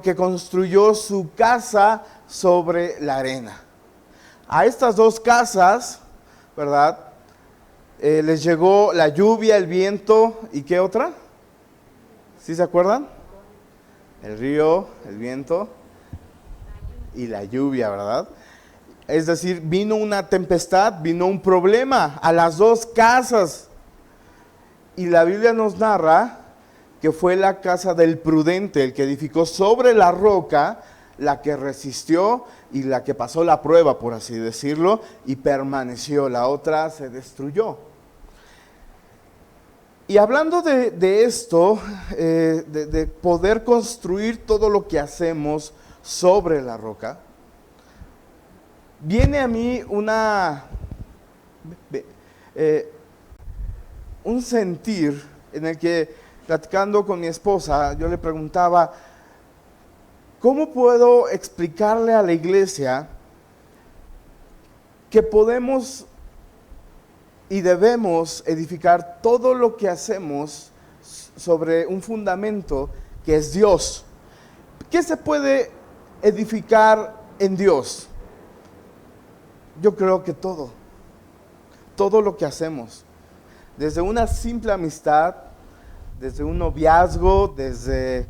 que construyó su casa sobre la arena. A estas dos casas, ¿verdad? Les llegó la lluvia, el viento, ¿y qué otra? ¿Sí se acuerdan? El río, el viento y la lluvia, ¿verdad? Es decir, vino una tempestad, vino un problema a las dos casas. Y la Biblia nos narra que fue la casa del prudente, el que edificó sobre la roca, la que resistió y la que pasó la prueba, por así decirlo, y permaneció. La otra se destruyó. Y hablando de esto, de poder construir todo lo que hacemos sobre la roca, viene a mí un sentir en el que, platicando con mi esposa, yo le preguntaba, ¿cómo puedo explicarle a la iglesia que podemos y debemos edificar todo lo que hacemos sobre un fundamento que es Dios? ¿Qué se puede edificar en Dios? Yo creo que todo lo que hacemos, desde una simple amistad, desde un noviazgo, desde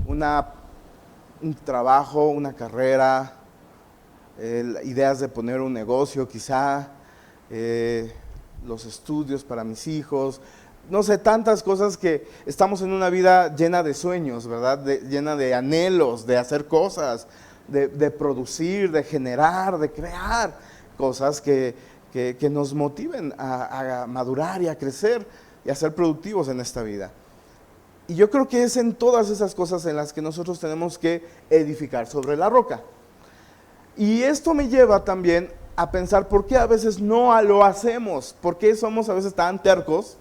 un trabajo, una carrera, ideas de poner un negocio quizá, los estudios para mis hijos, no sé, tantas cosas que estamos en una vida llena de sueños, ¿verdad? Llena de anhelos, de hacer cosas, de producir, de generar, de crear cosas que nos motiven a madurar y a crecer y a ser productivos en esta vida. Y yo creo que es en todas esas cosas en las que nosotros tenemos que edificar sobre la roca. Y esto me lleva también a pensar por qué a veces no lo hacemos, por qué somos a veces tan tercos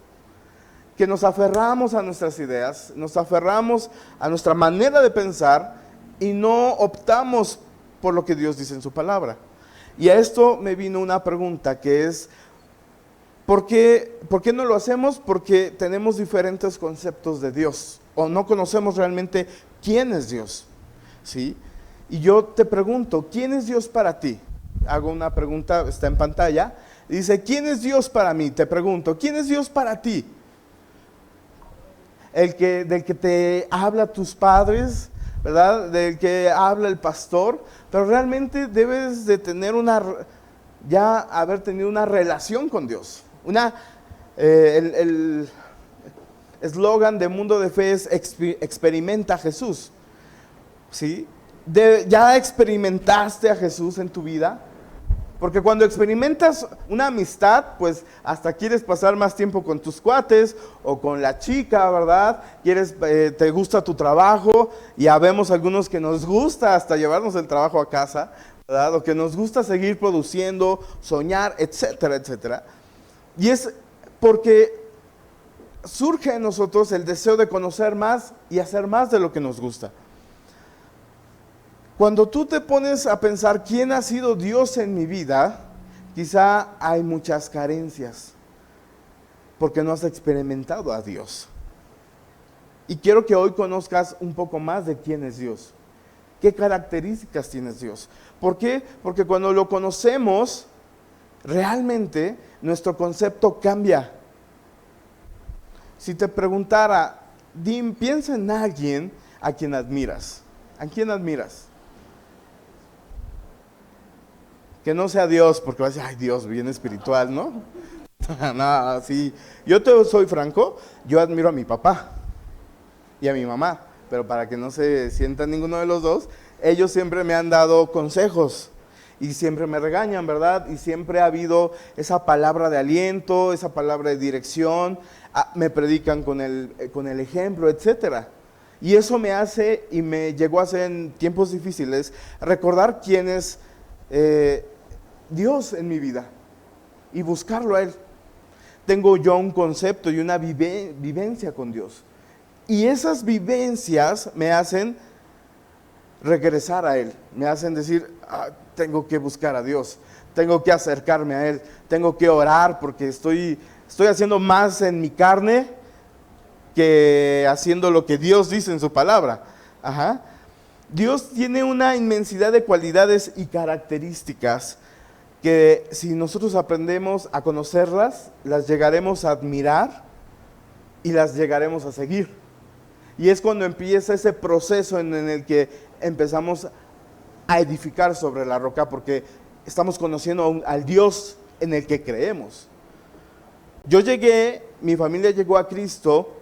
que nos aferramos a nuestras ideas, nos aferramos a nuestra manera de pensar y no optamos por lo que Dios dice en su palabra. Y a esto me vino una pregunta que es, ¿por qué no lo hacemos? Porque tenemos diferentes conceptos de Dios o no conocemos realmente quién es Dios, ¿sí? Y yo te pregunto, ¿quién es Dios para ti? Hago una pregunta, está en pantalla, dice, ¿quién es Dios para mí? Te pregunto, ¿quién es Dios para ti? Del que te habla tus padres, ¿verdad? Del que habla el pastor, pero realmente debes de tener ya haber tenido una relación con Dios. El eslogan de Mundo de Fe es experimenta a Jesús, ¿sí? ¿Ya experimentaste a Jesús en tu vida? Porque cuando experimentas una amistad, pues hasta quieres pasar más tiempo con tus cuates o con la chica, ¿verdad? Te gusta tu trabajo, y habemos algunos que nos gusta hasta llevarnos el trabajo a casa, ¿verdad? O que nos gusta seguir produciendo, soñar, etcétera, etcétera. Y es porque surge en nosotros el deseo de conocer más y hacer más de lo que nos gusta. Cuando tú te pones a pensar quién ha sido Dios en mi vida, quizá hay muchas carencias, porque no has experimentado a Dios. Y quiero que hoy conozcas un poco más de quién es Dios. ¿Qué características tiene Dios? ¿Por qué? Porque cuando lo conocemos, realmente nuestro concepto cambia. Si te preguntara, piensa en alguien a quien admiras. ¿A quién admiras? Que no sea Dios, porque vas a decir, ay, Dios, bien espiritual, ¿no? No, sí. Yo te soy franco, yo admiro a mi papá y a mi mamá, pero para que no se sienta ninguno de los dos, ellos siempre me han dado consejos y siempre me regañan, ¿verdad? Y siempre ha habido esa palabra de aliento, esa palabra de dirección, me predican con el ejemplo, etcétera. Y eso me hace, y me llegó a hacer en tiempos difíciles, recordar quién es Dios en mi vida y buscarlo a Él. Tengo yo un concepto y una vivencia con Dios, y esas vivencias me hacen regresar a Él, me hacen decir, tengo que buscar a Dios, tengo que acercarme a Él, tengo que orar porque estoy haciendo más en mi carne que haciendo lo que Dios dice en su palabra. Ajá. Dios tiene una inmensidad de cualidades y características que si nosotros aprendemos a conocerlas, las llegaremos a admirar y las llegaremos a seguir. Y es cuando empieza ese proceso en el que empezamos a edificar sobre la roca, porque estamos conociendo al Dios en el que creemos. Mi familia llegó a Cristo,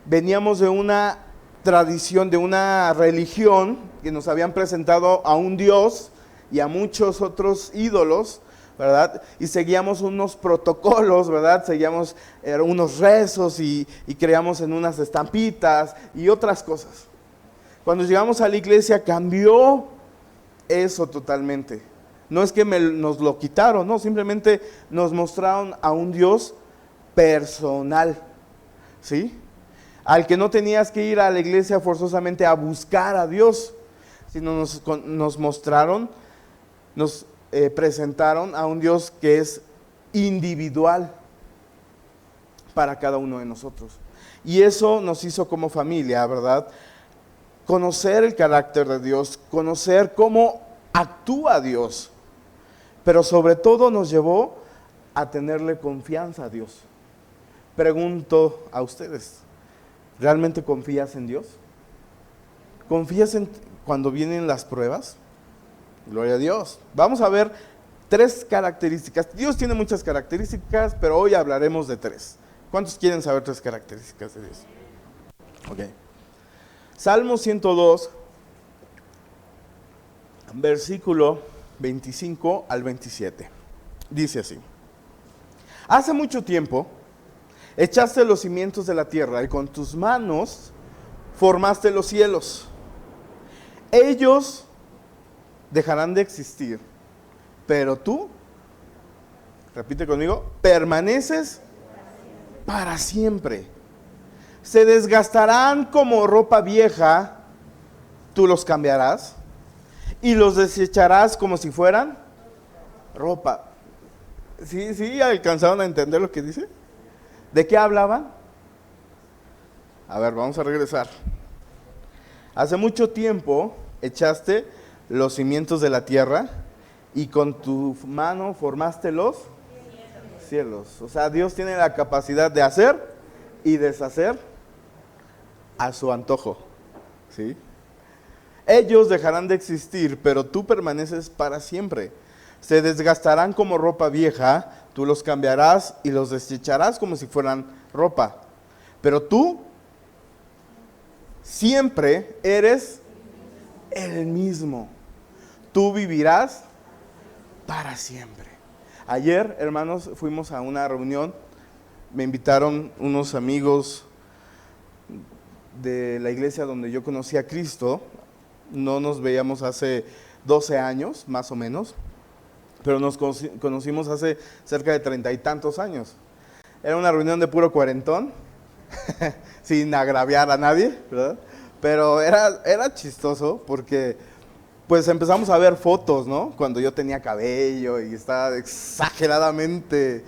veníamos de una tradición, de una religión que nos habían presentado a un Dios y a muchos otros ídolos, ¿verdad? Y seguíamos unos protocolos, ¿verdad? Seguíamos unos rezos y creíamos en unas estampitas y otras cosas. Cuando llegamos a la iglesia cambió eso totalmente. No es que nos lo quitaron, no, simplemente nos mostraron a un Dios personal, ¿sí? Al que no tenías que ir a la iglesia forzosamente a buscar a Dios, sino nos mostraron, nos presentaron a un Dios que es individual para cada uno de nosotros. Y eso nos hizo como familia, ¿verdad? Conocer el carácter de Dios, conocer cómo actúa Dios, pero sobre todo nos llevó a tenerle confianza a Dios. Pregunto a ustedes, ¿realmente confías en Dios? ¿Confías en cuando vienen las pruebas? Gloria a Dios. Vamos a ver 3 características. Dios tiene muchas características, pero hoy hablaremos de 3. ¿Cuántos quieren saber 3 características de Dios? Ok. Salmo 102, versículo 25 al 27. Dice así: hace mucho tiempo echaste los cimientos de la tierra y con tus manos formaste los cielos. Ellos dejarán de existir, pero tú, repite conmigo, permaneces para siempre. Se desgastarán como ropa vieja, tú los cambiarás y los desecharás como si fueran ropa. ¿Sí alcanzaron a entender lo que dice? ¿De qué hablaban? A ver, vamos a regresar. Hace mucho tiempo echaste los cimientos de la tierra y con tu mano formaste los cielos. O sea, Dios tiene la capacidad de hacer y deshacer a su antojo, ¿sí? Ellos dejarán de existir, pero tú permaneces para siempre. Se desgastarán como ropa vieja, tú los cambiarás y los desecharás como si fueran ropa. Pero tú siempre eres el mismo. Tú vivirás para siempre. Ayer, hermanos, fuimos a una reunión. Me invitaron unos amigos de la iglesia donde yo conocí a Cristo. No nos veíamos hace 12 años, más o menos, pero nos conocimos hace cerca de 30 y tantos años. Era una reunión de puro cuarentón, sin agraviar a nadie, ¿verdad? Pero era chistoso porque pues empezamos a ver fotos, ¿no? Cuando yo tenía cabello y estaba exageradamente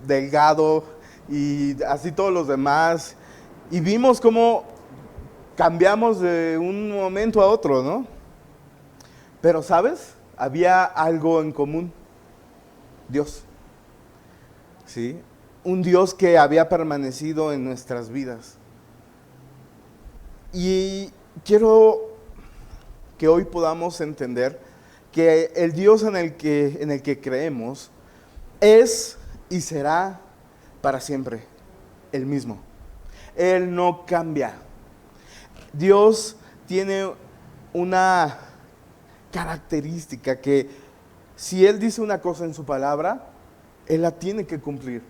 delgado y así todos los demás. Y vimos cómo cambiamos de un momento a otro, ¿no? Pero, ¿sabes? Había algo en común. Dios. ¿Sí? Un Dios que había permanecido en nuestras vidas. Y quiero que hoy podamos entender que el Dios en el que creemos es y será para siempre el mismo. Él no cambia. Dios tiene una característica que si Él dice una cosa en su palabra, Él la tiene que cumplir.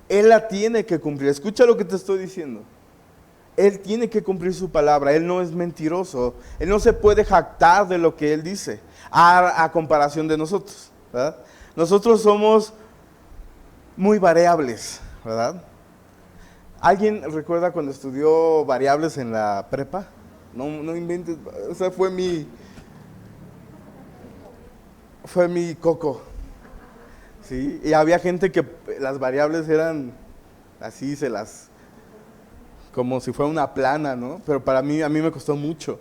Él la tiene que cumplir. Escucha lo que te estoy diciendo. Él tiene que cumplir su palabra. Él no es mentiroso. Él no se puede jactar de lo que Él dice a comparación de nosotros, ¿verdad? Nosotros somos muy variables, ¿verdad? ¿Alguien recuerda cuando estudió variables en la prepa? No inventes, o sea, fue mi coco, ¿sí? Y había gente que las variables eran así, como si fuera una plana, ¿no? Pero a mí me costó mucho.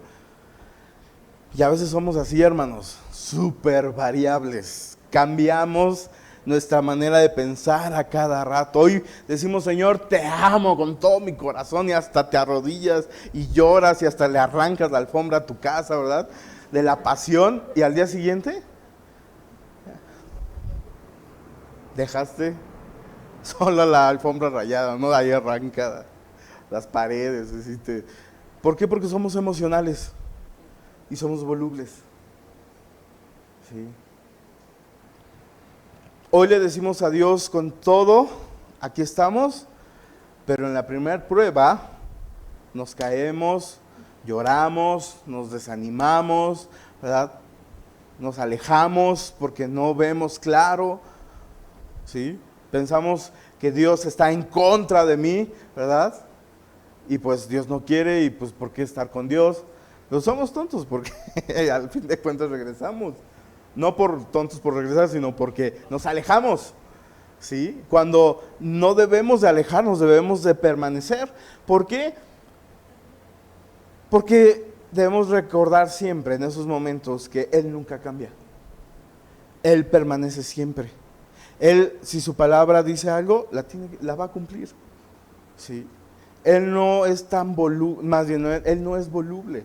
Y a veces somos así, hermanos, súper variables. Cambiamos nuestra manera de pensar a cada rato. Hoy decimos, Señor, te amo con todo mi corazón, y hasta te arrodillas y lloras y hasta le arrancas la alfombra a tu casa, ¿verdad? De la pasión. Y al día siguiente, dejaste solo la alfombra rayada, ¿no? Ahí arrancada, las paredes. ¿Por qué? Porque somos emocionales y somos volubles. ¿Sí? Hoy le decimos a Dios con todo, aquí estamos, pero en la primera prueba nos caemos, lloramos, nos desanimamos, ¿verdad? Nos alejamos porque no vemos claro, ¿sí? Pensamos que Dios está en contra de mí, ¿verdad? Y pues Dios no quiere, y pues ¿por qué estar con Dios? Pero somos tontos porque al fin de cuentas regresamos. No por tontos por regresar, sino porque nos alejamos, ¿sí? Cuando no debemos de alejarnos, debemos de permanecer. ¿Por qué? Porque debemos recordar siempre en esos momentos que Él nunca cambia. Él permanece siempre. Él, si su palabra dice algo, la va a cumplir, ¿sí? Él no es tan más bien, Él no es voluble.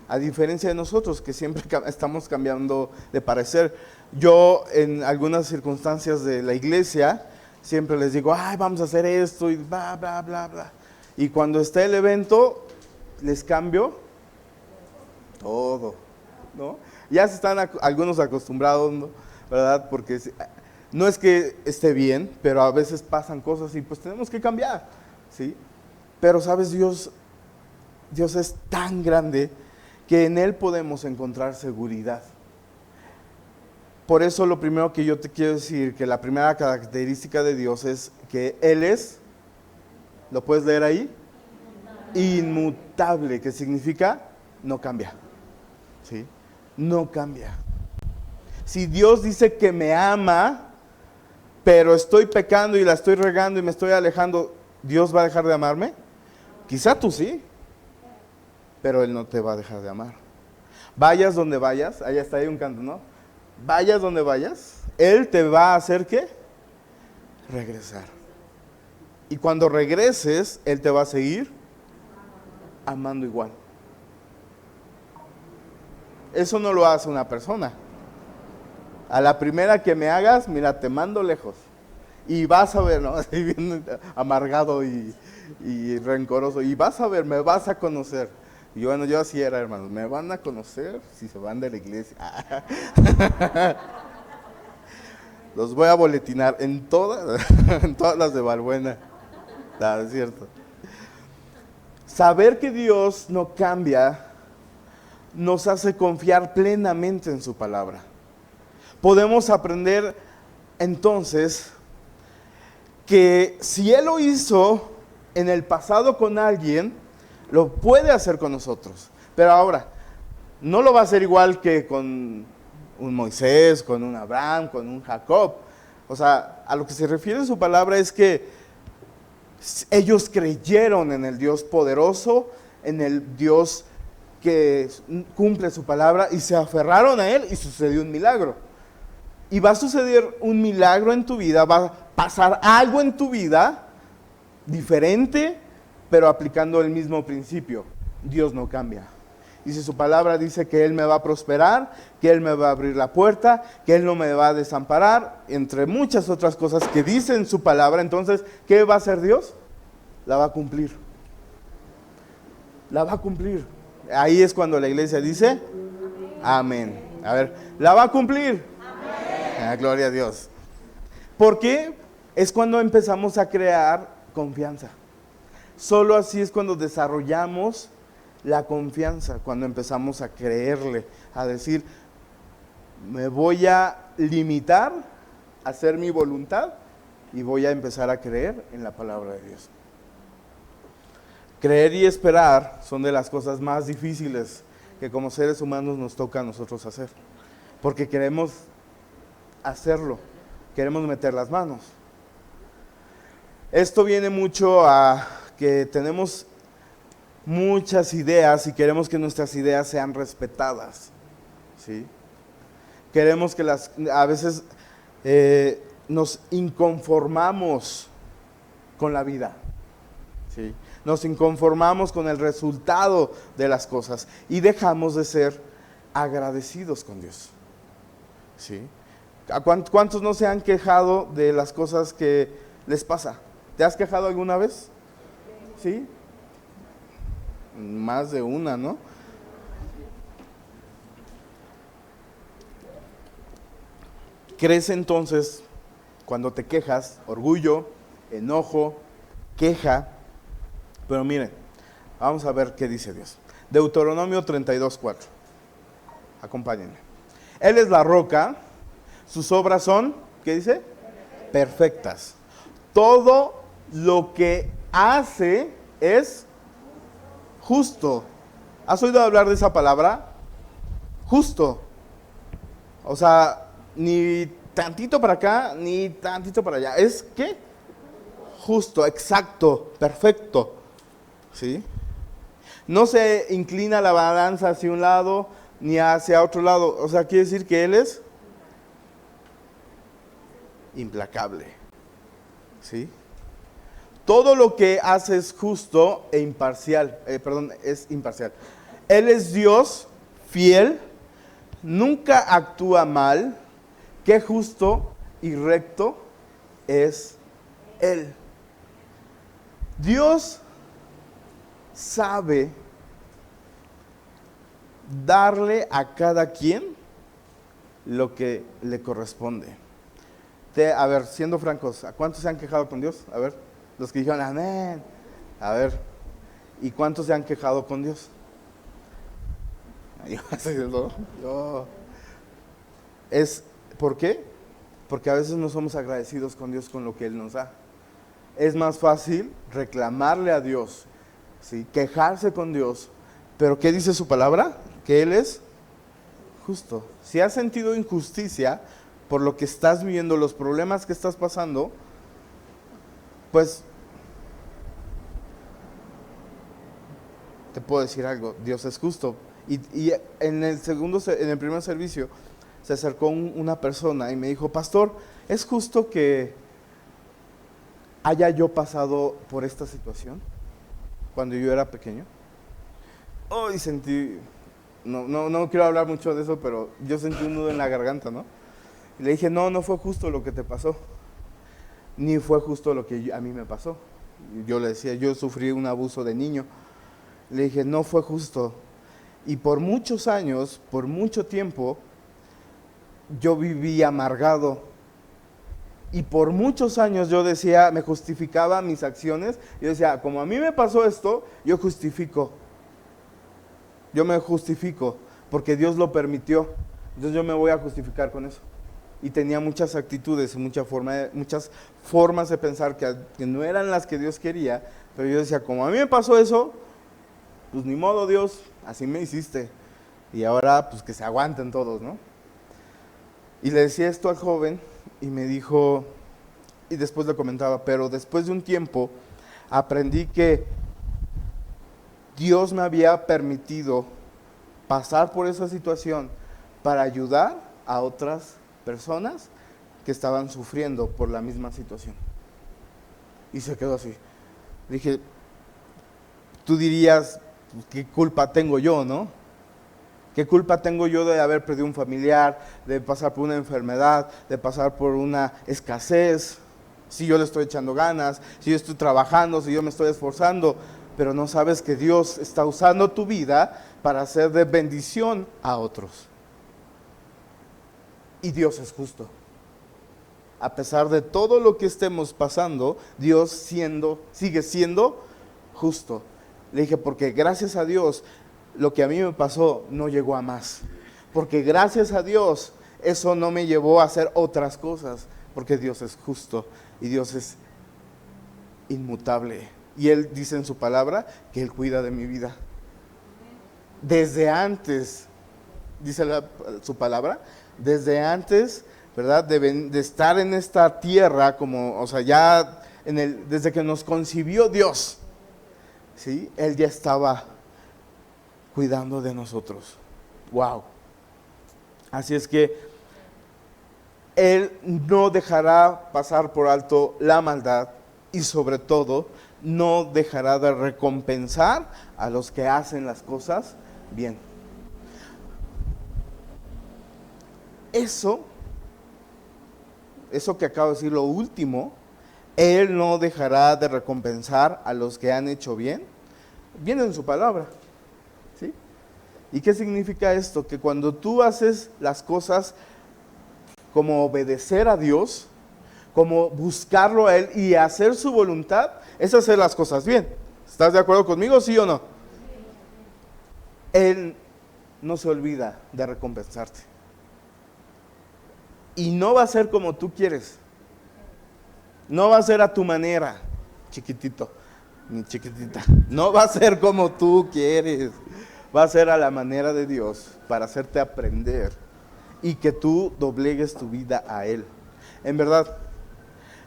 A diferencia de nosotros, que siempre estamos cambiando de parecer. Yo, en algunas circunstancias de la iglesia, siempre les digo, ay, vamos a hacer esto, y bla, bla, bla, bla. Y cuando está el evento, les cambio todo, ¿no? Ya se están algunos acostumbrados, ¿no? ¿Verdad? Porque no es que esté bien, pero a veces pasan cosas y pues tenemos que cambiar, ¿sí? Pero, ¿sabes? Dios es tan grande que en Él podemos encontrar seguridad. Por eso lo primero que yo te quiero decir, que la primera característica de Dios es que Él es, ¿lo puedes leer ahí? Inmutable, que significa no cambia, ¿sí? No cambia. Si Dios dice que me ama, pero estoy pecando y la estoy regando y me estoy alejando, ¿Dios va a dejar de amarme? Quizá tú sí, pero Él no te va a dejar de amar. Vayas donde vayas, allá está ahí un canto, ¿no? Vayas donde vayas, Él te va a hacer ¿qué? Regresar. Y cuando regreses, Él te va a seguir amando igual. Eso no lo hace una persona. A la primera que me hagas, mira, te mando lejos. Y vas a ver, ¿no? Así bien amargado y rencoroso. Y vas a ver, me vas a conocer. Y bueno, yo así era, hermanos. Me van a conocer si se van de la iglesia. Los voy a boletinar en todas las de Balbuena. No, es cierto. Saber que Dios no cambia nos hace confiar plenamente en su palabra. Podemos aprender entonces que si Él lo hizo en el pasado con alguien, lo puede hacer con nosotros. Pero ahora, no lo va a hacer igual que con un Moisés, con un Abraham, con un Jacob. O sea, a lo que se refiere su palabra es que ellos creyeron en el Dios poderoso, en el Dios que cumple su palabra, y se aferraron a Él y sucedió un milagro. Y va a suceder un milagro en tu vida, va a pasar algo en tu vida diferente, pero aplicando el mismo principio. Dios no cambia. Y si su palabra dice que Él me va a prosperar, que Él me va a abrir la puerta, que Él no me va a desamparar, entre muchas otras cosas que dice en su palabra, entonces, ¿qué va a hacer Dios? La va a cumplir. La va a cumplir. Ahí es cuando la iglesia dice, amén. A ver, ¿la va a cumplir? Amén. Gloria a Dios. ¿Por qué? Es cuando empezamos a crear confianza. Solo así es cuando desarrollamos la confianza, cuando empezamos a creerle, a decir, me voy a limitar a hacer mi voluntad y voy a empezar a creer en la palabra de Dios. Creer y esperar son de las cosas más difíciles que como seres humanos nos toca a nosotros hacer, porque queremos hacerlo, queremos meter las manos. Esto viene mucho a que tenemos muchas ideas y queremos que nuestras ideas sean respetadas, ¿sí? Queremos que a veces nos inconformamos con la vida, ¿sí? Nos inconformamos con el resultado de las cosas y dejamos de ser agradecidos con Dios, ¿sí? ¿Cuántos no se han quejado de las cosas que les pasa? ¿Te has quejado alguna vez? ¿Sí? Más de una, ¿no? Crece entonces, cuando te quejas, orgullo, enojo, queja. Pero miren, vamos a ver qué dice Dios. Deuteronomio 32:4. Acompáñenme. Él es la roca, sus obras son, ¿qué dice? Perfectas. Todo lo que hace es justo. ¿Has oído hablar de esa palabra? Justo. O sea, ni tantito para acá, ni tantito para allá. ¿Es qué? Justo, exacto, perfecto. ¿Sí? No se inclina la balanza hacia un lado ni hacia otro lado. O sea, quiere decir que Él es implacable. ¿Sí? Todo lo que hace es justo e imparcial. Es imparcial. Él es Dios fiel, nunca actúa mal. Qué justo y recto es Él. Dios sabe darle a cada quien lo que le corresponde. A ver, siendo francos, ¿a cuántos se han quejado con Dios? A ver, los que dijeron amén. A ver, ¿y cuántos se han quejado con Dios? ¿Por qué? Porque a veces no somos agradecidos con Dios con lo que Él nos da. Es más fácil reclamarle a Dios, ¿sí? Quejarse con Dios, pero ¿qué dice su palabra? Que Él es justo. Si has sentido injusticia por lo que estás viviendo, los problemas que estás pasando, pues te puedo decir algo, Dios es justo. Y en el primer servicio se acercó una persona y me dijo, pastor, ¿es justo que haya yo pasado por esta situación cuando yo era pequeño? Y sentí, no quiero hablar mucho de eso, pero yo sentí un nudo en la garganta, ¿no? Y le dije, no fue justo lo que te pasó, ni fue justo lo que a mí me pasó. Yo le decía, yo sufrí un abuso de niño. Le dije, no fue justo. Y por muchos años, por mucho tiempo, yo viví amargado. Y por muchos años yo decía, me justificaba mis acciones. Yo decía, como a mí me pasó esto, yo justifico. Yo me justifico porque Dios lo permitió. Entonces yo me voy a justificar con eso. Y tenía muchas actitudes, muchas formas de pensar que no eran las que Dios quería. Pero yo decía, como a mí me pasó eso, pues ni modo Dios, así me hiciste. Y ahora pues que se aguanten todos, ¿no? Y le decía esto al joven y me dijo, y después le comentaba, pero después de un tiempo aprendí que Dios me había permitido pasar por esa situación para ayudar a otras personas que estaban sufriendo por la misma situación. Y se quedó así. Dije, tú dirías, pues, ¿qué culpa tengo yo, no? ¿Qué culpa tengo yo de haber perdido un familiar, de pasar por una enfermedad, de pasar por una escasez? Si yo le estoy echando ganas, si yo estoy trabajando, si yo me estoy esforzando, pero no sabes que Dios está usando tu vida para hacer de bendición a otros. Y Dios es justo. A pesar de todo lo que estemos pasando, Dios sigue siendo justo. Le dije, porque gracias a Dios, lo que a mí me pasó no llegó a más. Porque gracias a Dios, eso no me llevó a hacer otras cosas. Porque Dios es justo y Dios es inmutable. Y Él dice en su palabra que Él cuida de mi vida. Desde antes, dice su palabra, desde antes, ¿verdad? De estar en esta tierra, como, o sea, ya desde que nos concibió Dios, ¿sí? Él ya estaba cuidando de nosotros. Wow. Así es que Él no dejará pasar por alto la maldad y sobre todo no dejará de recompensar a los que hacen las cosas bien. Eso que acabo de decir, lo último, Él no dejará de recompensar a los que han hecho bien. Viene en su palabra, ¿sí? ¿Y qué significa esto? Que cuando tú haces las cosas como obedecer a Dios, como buscarlo a Él y hacer su voluntad, es hacer las cosas bien. ¿Estás de acuerdo conmigo, sí o no? Él no se olvida de recompensarte. Y no va a ser como tú quieres. No va a ser a tu manera, chiquitito, ni chiquitita. No va a ser como tú quieres. Va a ser a la manera de Dios para hacerte aprender y que tú doblegues tu vida a Él. En verdad,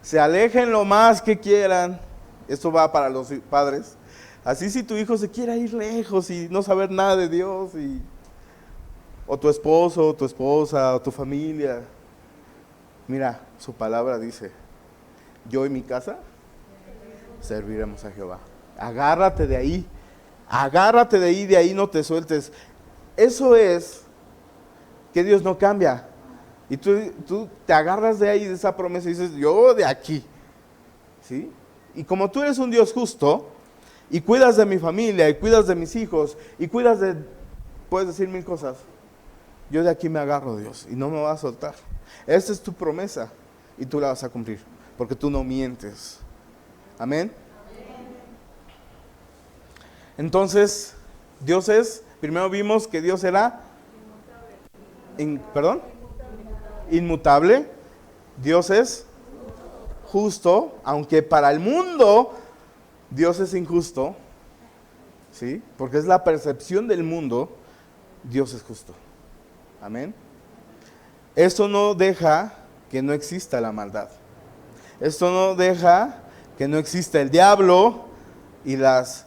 se alejen lo más que quieran. Esto va para los padres. Así si tu hijo se quiere ir lejos y no saber nada de Dios, o tu esposo, o tu esposa, o tu familia. Mira, su palabra dice, yo y mi casa serviremos a Jehová. Agárrate de ahí. Agárrate de ahí no te sueltes. Eso es que Dios no cambia. Y tú te agarras de ahí, de esa promesa, y dices, yo de aquí. ¿Sí? Y como tú eres un Dios justo, y cuidas de mi familia, y cuidas de mis hijos, y cuidas de, puedes decir mil cosas, yo de aquí me agarro, Dios, y no me vas a soltar. Esta es tu promesa, y tú la vas a cumplir, porque tú no mientes. Amén. Entonces, Dios es, primero vimos que Dios era, inmutable. Dios es justo, aunque para el mundo Dios es injusto, ¿sí? Porque es la percepción del mundo, Dios es justo. Amén. Esto no deja que no exista la maldad. Esto no deja que no exista el diablo y las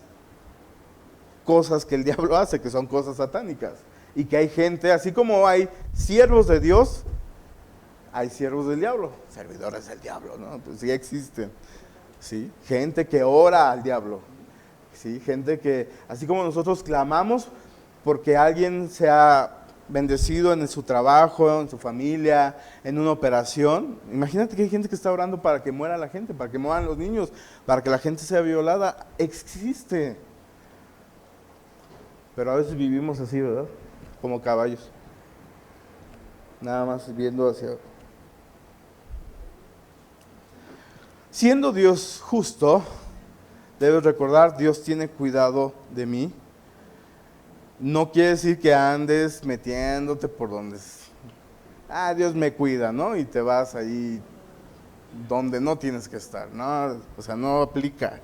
cosas que el diablo hace, que son cosas satánicas. Y que hay gente, así como hay siervos de Dios, hay siervos del diablo, servidores del diablo, ¿no? Pues sí existen, ¿sí? Gente que ora al diablo, ¿sí? Gente que, así como nosotros clamamos porque alguien sea bendecido en su trabajo, en su familia, en una operación. Imagínate que hay gente que está orando para que muera la gente, para que mueran los niños, para que la gente sea violada. Existe. Pero a veces vivimos así, ¿verdad? Como caballos. Nada más viendo hacia... Siendo Dios justo, debes recordar, Dios tiene cuidado de mí. No quiere decir que andes metiéndote por donde... Dios me cuida, ¿no? Y te vas ahí donde no tienes que estar, ¿no? O sea, no aplica.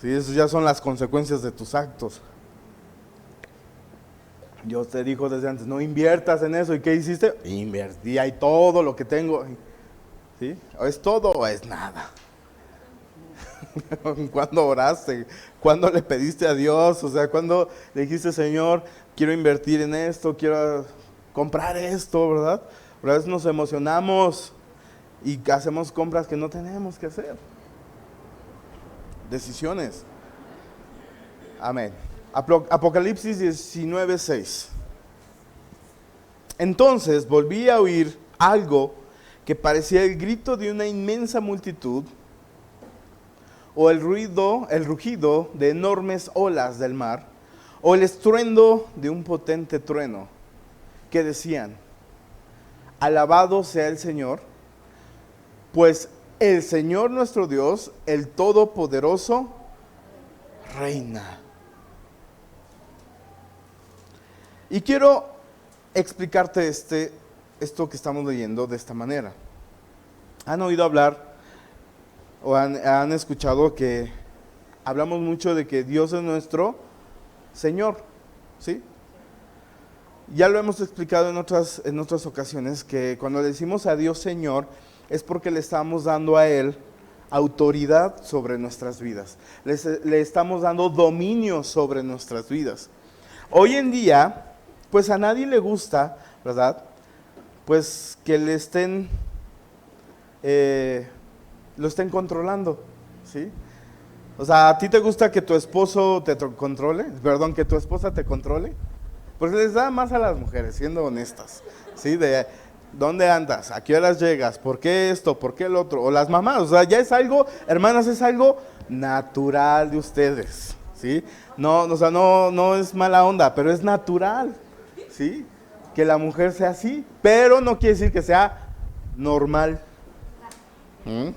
Sí, eso ya son las consecuencias de tus actos. Dios te dijo desde antes, no inviertas en eso. ¿Y qué hiciste? Invertí ahí todo lo que tengo. ¿Sí? ¿O es todo o es nada? ¿Cuándo oraste? ¿Cuándo le pediste a Dios? O sea, ¿cuándo le dijiste, Señor, quiero invertir en esto, quiero comprar esto, ¿verdad? Pero a veces nos emocionamos y hacemos compras que no tenemos que hacer. Decisiones. Amén. Apocalipsis 19:6. Entonces volví a oír algo que parecía el grito de una inmensa multitud o el rugido de enormes olas del mar o el estruendo de un potente trueno que decían: alabado sea el Señor, pues el Señor nuestro Dios, el Todopoderoso, reina. Y quiero explicarte esto que estamos leyendo de esta manera. ¿Han oído hablar o han escuchado que hablamos mucho de que Dios es nuestro Señor? ¿Sí? Ya lo hemos explicado en otras ocasiones, que cuando le decimos a Dios Señor es porque le estamos dando a Él autoridad sobre nuestras vidas. Le estamos dando dominio sobre nuestras vidas. Hoy en día, pues a nadie le gusta, ¿verdad? Pues que le estén, lo estén controlando, ¿sí? O sea, ¿a ti te gusta que tu esposo te controle? Perdón, que tu esposa te controle. Pues les da más a las mujeres, siendo honestas, ¿sí? De dónde andas, a qué horas llegas, por qué esto, por qué el otro. O las mamás, o sea, ya es algo, hermanas, es algo natural de ustedes, ¿sí? No, o sea, no es mala onda, pero es natural, ¿sí? Que la mujer sea así, pero no quiere decir que sea normal. ¿Mm?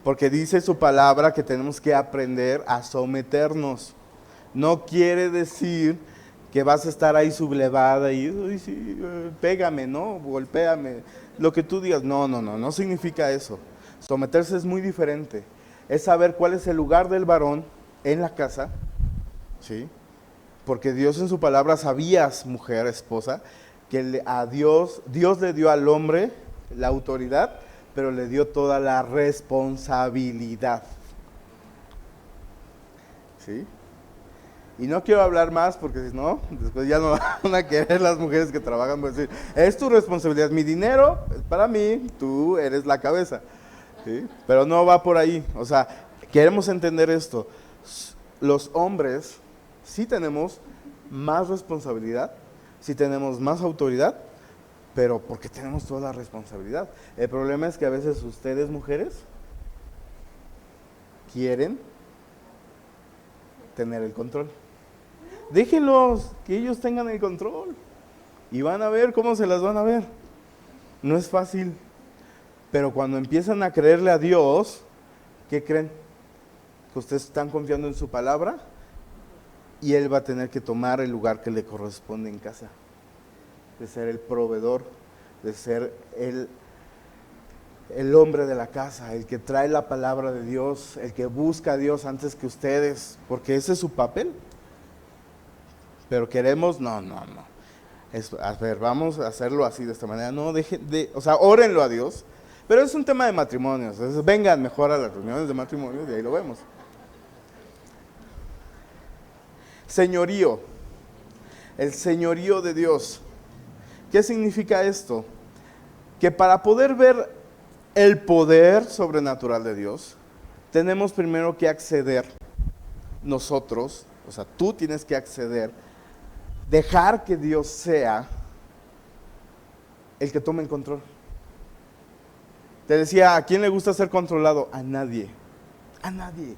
Porque dice su palabra que tenemos que aprender a someternos. No quiere decir que vas a estar ahí sublevada y "Uy, sí, pégame, ¿no? Golpéame", lo que tú digas. No significa eso. Someterse es muy diferente. Es saber cuál es el lugar del varón en la casa, ¿sí? Porque Dios en su palabra sabías, mujer, esposa, que a Dios le dio al hombre la autoridad, pero le dio toda la responsabilidad, ¿sí? Y no quiero hablar más porque si no, después ya no van a querer las mujeres que trabajan, pues decir, es tu responsabilidad, mi dinero es para mí, tú eres la cabeza, ¿sí? Pero no va por ahí. O sea, queremos entender esto. Los hombres sí tenemos más responsabilidad, sí tenemos más autoridad, pero porque tenemos toda la responsabilidad. El problema es que a veces ustedes, mujeres, quieren tener el control. Déjenlos, que ellos tengan el control y van a ver cómo se las van a ver. No es fácil, pero cuando empiezan a creerle a Dios, ¿qué creen? Que ustedes están confiando en su palabra y Él va a tener que tomar el lugar que le corresponde en casa, de ser el proveedor, de ser el hombre de la casa, el que trae la palabra de Dios, el que busca a Dios antes que ustedes, porque ese es su papel. Pero queremos, no. A ver, vamos a hacerlo así, de esta manera. No, o sea, órenlo a Dios. Pero es un tema de matrimonios. Entonces, vengan mejor a las reuniones de matrimonios y ahí lo vemos. Señorío. El señorío de Dios. ¿Qué significa esto? Que para poder ver el poder sobrenatural de Dios, tenemos primero que acceder nosotros, o sea, tú tienes que acceder, dejar que Dios sea el que tome el control. Te decía, ¿a quién le gusta ser controlado? A nadie. A nadie.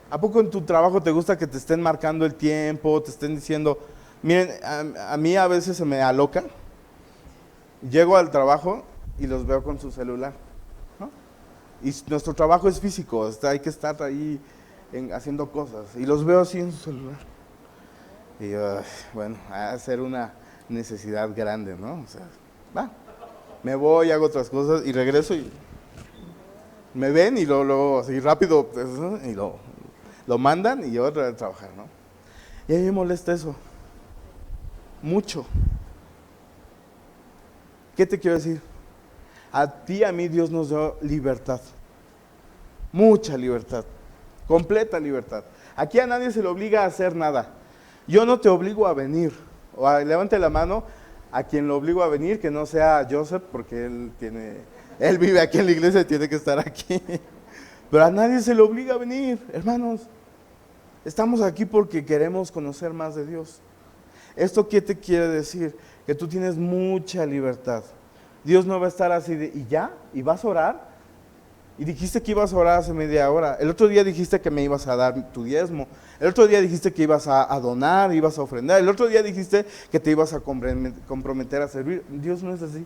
¿A poco en tu trabajo te gusta que te estén marcando el tiempo, te estén diciendo, miren, a mí a veces se me aloca, llego al trabajo y los veo con su celular, ¿no? Y nuestro trabajo es físico, hay que estar ahí haciendo cosas, y los veo así en su celular. Y bueno, a ser una necesidad grande, ¿no? O sea, me voy, hago otras cosas y regreso y me ven y luego así rápido, pues, y lo mandan y yo otra vez a trabajar, ¿no? Y a mí me molesta eso, mucho. ¿Qué te quiero decir? A ti, a mí, Dios nos dio libertad, mucha libertad, completa libertad. Aquí a nadie se le obliga a hacer nada. Yo no te obligo a venir. Levante la mano a quien lo obligo a venir, que no sea Joseph, porque él vive aquí en la iglesia y tiene que estar aquí. Pero a nadie se le obliga a venir, hermanos. Estamos aquí porque queremos conocer más de Dios. ¿Esto qué te quiere decir? Que tú tienes mucha libertad. Dios no va a estar así de, ¿y ya? ¿Y vas a orar? Y dijiste que ibas a orar hace media hora. El otro día dijiste que me ibas a dar tu diezmo. El otro día dijiste que ibas a donar, ibas a ofrendar. El otro día dijiste que te ibas a comprometer a servir. Dios no es así.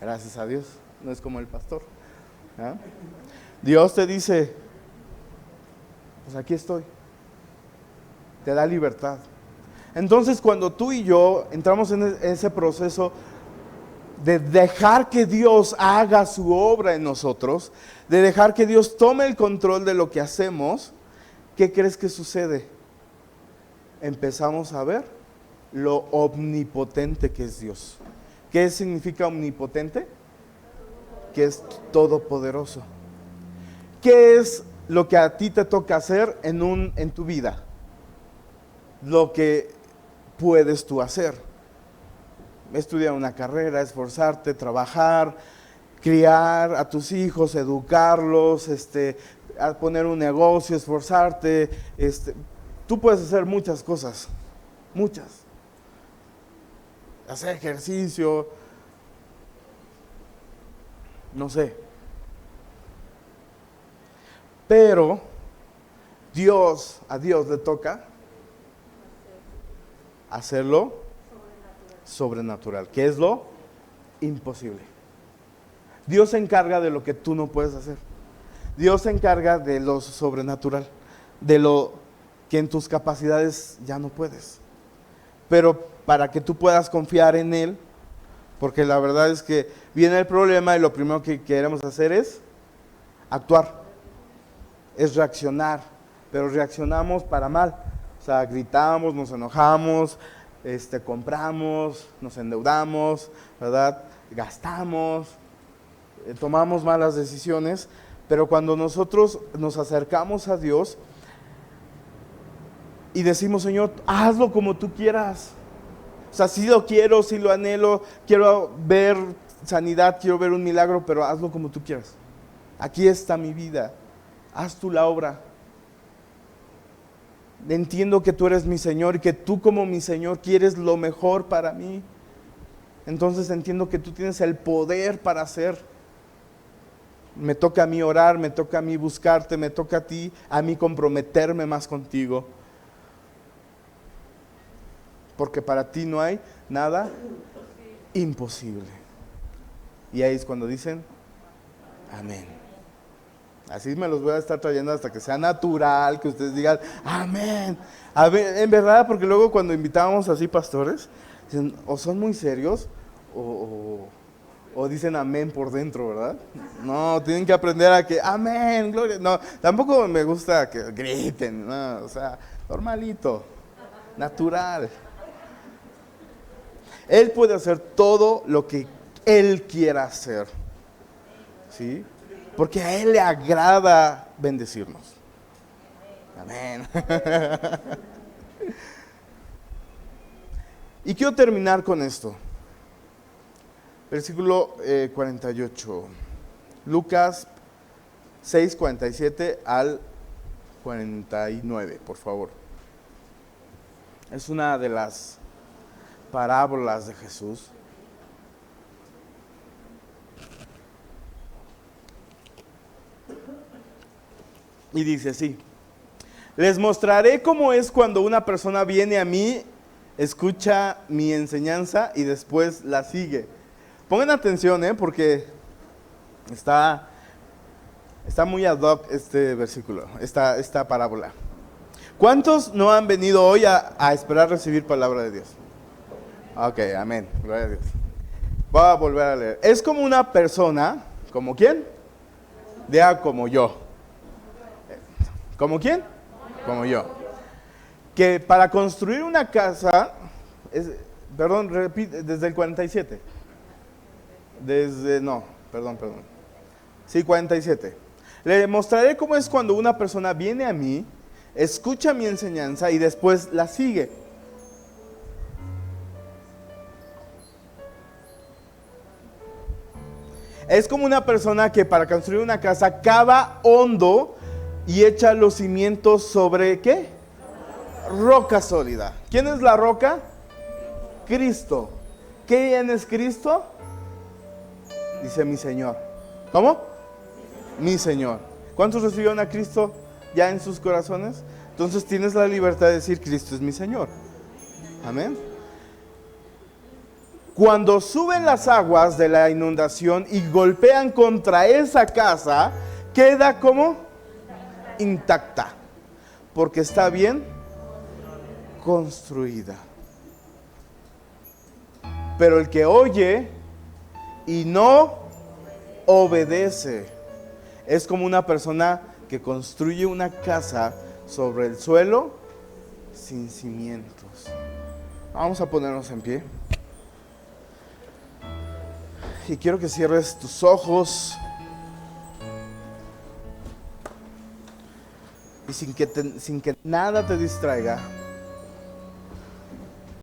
Gracias a Dios. No es como el pastor. ¿Ah? Dios te dice, pues aquí estoy. Te da libertad. Entonces cuando tú y yo entramos en ese proceso de dejar que Dios haga su obra en nosotros, de dejar que Dios tome el control de lo que hacemos, ¿qué crees que sucede? Empezamos a ver lo omnipotente que es Dios. ¿Qué significa omnipotente? Que es todopoderoso. ¿qué es lo que a ti te toca hacer en tu vida? Lo que puedes tú hacer. Estudiar una carrera, esforzarte, trabajar, criar a tus hijos, educarlos, a poner un negocio, esforzarte. Tú puedes hacer muchas cosas, muchas. Hacer ejercicio, no sé. Pero a Dios le toca hacerlo sobrenatural, que es lo imposible. Dios se encarga de lo que tú no puedes hacer. Dios se encarga de lo sobrenatural, de lo que en tus capacidades ya no puedes. Pero para que tú puedas confiar en Él, porque la verdad es que viene el problema y lo primero que queremos hacer es actuar, es reaccionar, pero reaccionamos para mal. O sea, gritamos, nos enojamos, compramos, nos endeudamos, ¿verdad? Gastamos, tomamos malas decisiones, pero cuando nosotros nos acercamos a Dios y decimos, Señor, hazlo como tú quieras. O sea, sí lo quiero, sí lo anhelo, quiero ver sanidad, quiero ver un milagro, pero hazlo como tú quieras. Aquí está mi vida, haz tú la obra. Entiendo que tú eres mi Señor y que tú como mi Señor quieres lo mejor para mí. Entonces entiendo que tú tienes el poder para hacer. Me toca a mí orar, me toca a mí buscarte, me toca a mí comprometerme más contigo. Porque para ti no hay nada imposible. Y ahí es cuando dicen, amén. Así me los voy a estar trayendo hasta que sea natural, que ustedes digan, amén. A ver, en verdad, porque luego cuando invitábamos así pastores, dicen, o son muy serios, o dicen amén por dentro, ¿verdad? No, tienen que aprender a que, amén, gloria. No, tampoco me gusta que griten, no, o sea, normalito, natural. Él puede hacer todo lo que Él quiera hacer, ¿sí? Porque a Él le agrada bendecirnos. Amén. Y quiero terminar con esto. Versículo 48. Lucas 6, 47 al 49, por favor. Es una de las parábolas de Jesús. Y dice así: les mostraré cómo es cuando una persona viene a mí, escucha mi enseñanza y después la sigue. Pongan atención, porque está muy ad hoc este versículo, esta parábola. ¿Cuántos no han venido hoy a esperar recibir palabra de Dios? Ok, amén, gloria a Dios. Voy a volver a leer. Es como una persona, ¿como quién? Diga como yo. ¿Como quién? Como yo. Que para construir una casa, repite, desde el 47. Sí, 47. Le mostraré cómo es cuando una persona viene a mí, escucha mi enseñanza y después la sigue. Es como una persona que para construir una casa cava hondo y echa los cimientos sobre ¿qué? Roca sólida. ¿Quién es la roca? Cristo. ¿Quién es Cristo? Dice mi Señor. ¿Cómo? Mi Señor. ¿Cuántos recibieron a Cristo ya en sus corazones? Entonces tienes la libertad de decir, Cristo es mi Señor. Amén. Cuando suben las aguas de la inundación y golpean contra esa casa, queda como intacta, porque está bien construida. Pero el que oye y no obedece es como una persona que construye una casa sobre el suelo sin cimientos. Vamos a ponernos en pie. Y quiero que cierres tus ojos. sin que nada te distraiga,